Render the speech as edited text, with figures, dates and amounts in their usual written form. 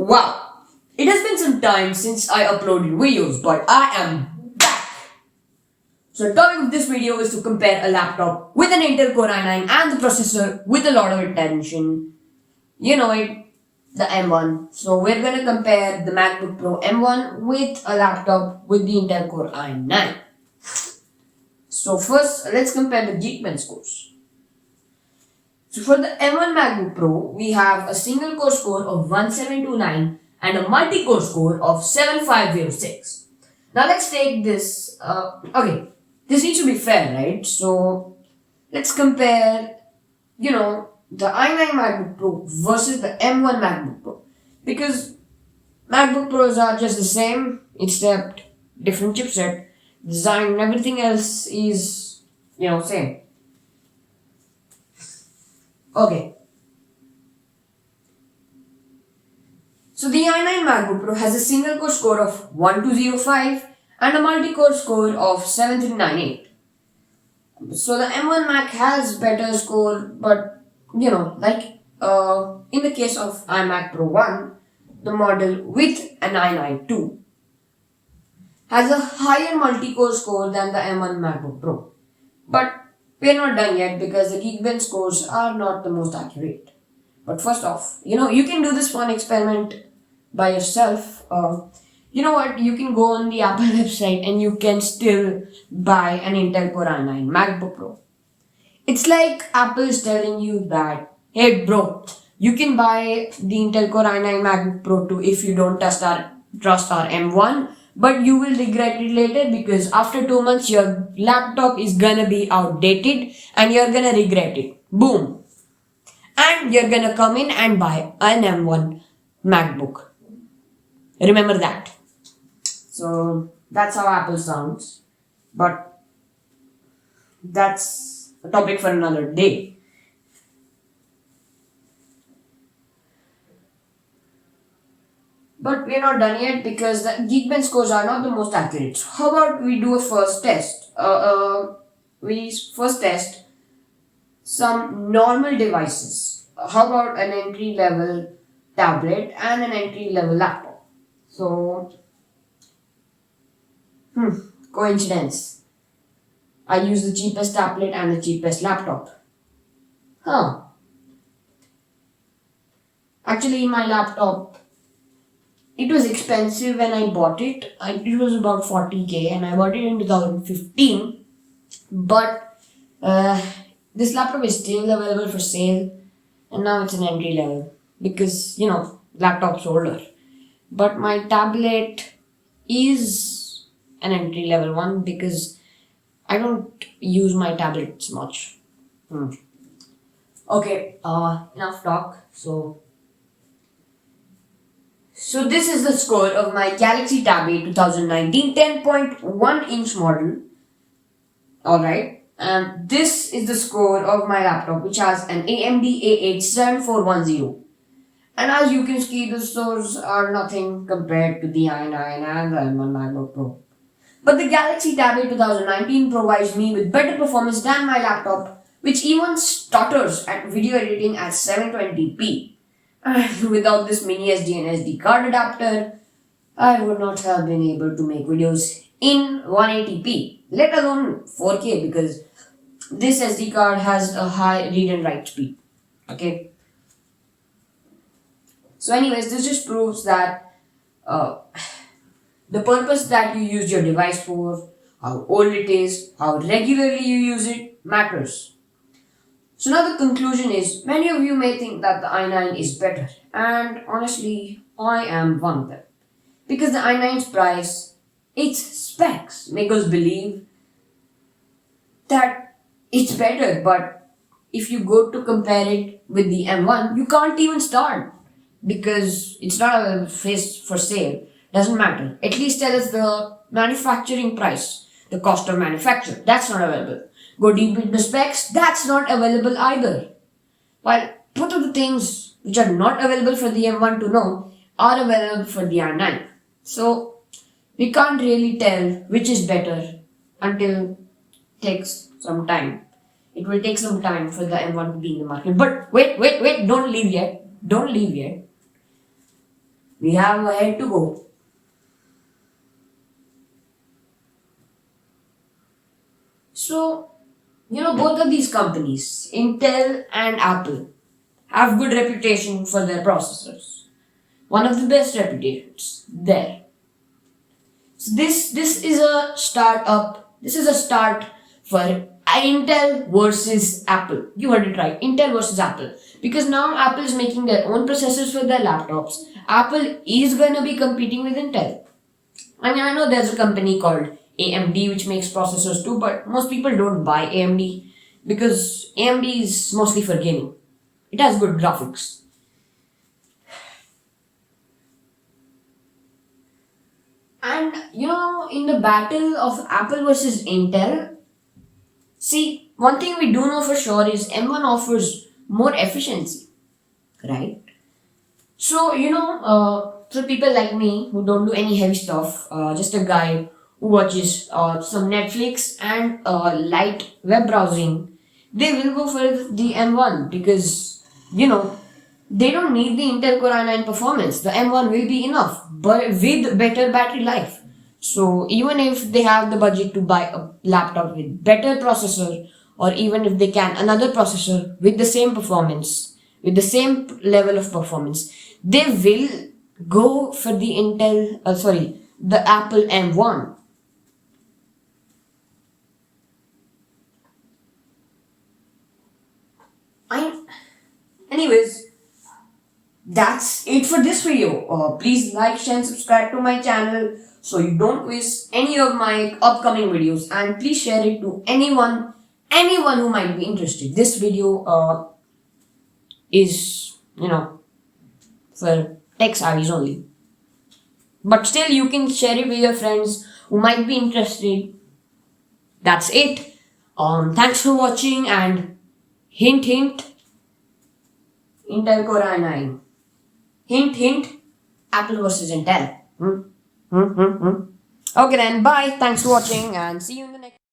Wow, it has been some time since I uploaded videos, but I am back. So the topic of this video is to compare a laptop with an Intel Core i9 and the processor with a lot of attention. You know it, the M1. So we're going to compare the MacBook Pro M1 with a laptop with the Intel Core i9. So first, let's compare the Geekbench scores. So for the M1 MacBook Pro, we have a single core score of 1729 and a multi-core score of 7506. Now let's take this, this needs to be fair, right? So let's compare, the i9 MacBook Pro versus the M1 MacBook Pro. Because MacBook Pros are just the same, except different chipset, design and everything else is, same. Okay. So the i9 MacBook Pro has a single core score of 1205 and a multi-core score of 7398. So the M1 Mac has better score, but in the case of iMac Pro 1, the model with an i9 2 has a higher multi-core score than the M1 MacBook Pro. But we're not done yet because the Geekbench scores are not the most accurate. But first off, you can do this fun experiment by yourself. You know what? You can go on the Apple website and you can still buy an Intel Core i9 MacBook Pro. It's like Apple is telling you that, hey bro, you can buy the Intel Core i9 MacBook Pro 2 if you don't trust our M1. But you will regret it later because after 2 months your laptop is gonna be outdated and you're gonna regret it. Boom. And you're gonna come in and buy an M1 MacBook. Remember that. So that's how Apple sounds. But that's a topic for another day. But we're not done yet because the Geekbench scores are not the most accurate. So how about we do a first test? We first test some normal devices. How about an entry-level tablet and an entry-level laptop? So, coincidence. I use the cheapest tablet and the cheapest laptop. Actually, my laptop, it was expensive when I bought it. It was about 40k and I bought it in 2015. But this laptop is still available for sale and now it's an entry level because, laptop's older. But my tablet is an entry level one because I don't use my tablets much. Okay, enough talk. So this is the score of my Galaxy Tab A 2019 10.1 inch model. Alright. And this is the score of my laptop which has an AMD A8 7410. And as you can see, the scores are nothing compared to the i9 and the M1 MacBook Pro. But the Galaxy Tab A 2019 provides me with better performance than my laptop, which even stutters at video editing at 720p. And without this mini SD and SD card adapter, I would not have been able to make videos in 180p, let alone 4K, because this SD card has a high read and write speed. Okay. So anyways, this just proves that the purpose that you use your device for, how old it is, how regularly you use it matters. So now the conclusion is, many of you may think that the i9 is better, and honestly, I am one of them. Because the i9's price, its specs make us believe that it's better, but if you go to compare it with the M1, you can't even start because it's not available for sale. Doesn't matter. At least tell us the manufacturing price, the cost of manufacture. That's not available. Go deep into specs, that's not available either. While both of the things which are not available for the M1 to know are available for the i9. So we can't really tell which is better until it takes some time. It will take some time for the M1 to be in the market. But wait, don't leave yet. We have a head to go. So, both of these companies, Intel and Apple, have good reputation for their processors. One of the best reputations there. So this is a startup. This is a start for Intel versus Apple. You heard it right. Intel versus Apple. Because now Apple is making their own processors for their laptops. Apple is gonna be competing with Intel. I mean, I know there's a company called AMD which makes processors too, but most people don't buy AMD because AMD is mostly for gaming. It has good graphics. And in the battle of Apple versus Intel, see, one thing we do know for sure is M1 offers more efficiency, right? So, for people like me who don't do any heavy stuff, just a guy who watches some Netflix and light web browsing, they will go for the M1 because, they don't need the Intel Core i9 performance. The M1 will be enough, but with better battery life. So even if they have the budget to buy a laptop with better processor, or even if they can another processor with the same performance, with the same level of performance, they will go for the the Apple M1. Anyways, that's it for this video. Please like, share, and subscribe to my channel so you don't miss any of my upcoming videos. And please share it to anyone who might be interested. This video is, for tech savvies only. But still, you can share it with your friends who might be interested. That's it. Thanks for watching, and hint, hint, Intel Core i9. Hint, hint, Apple versus Intel. Okay then, bye. Thanks for watching and see you in the next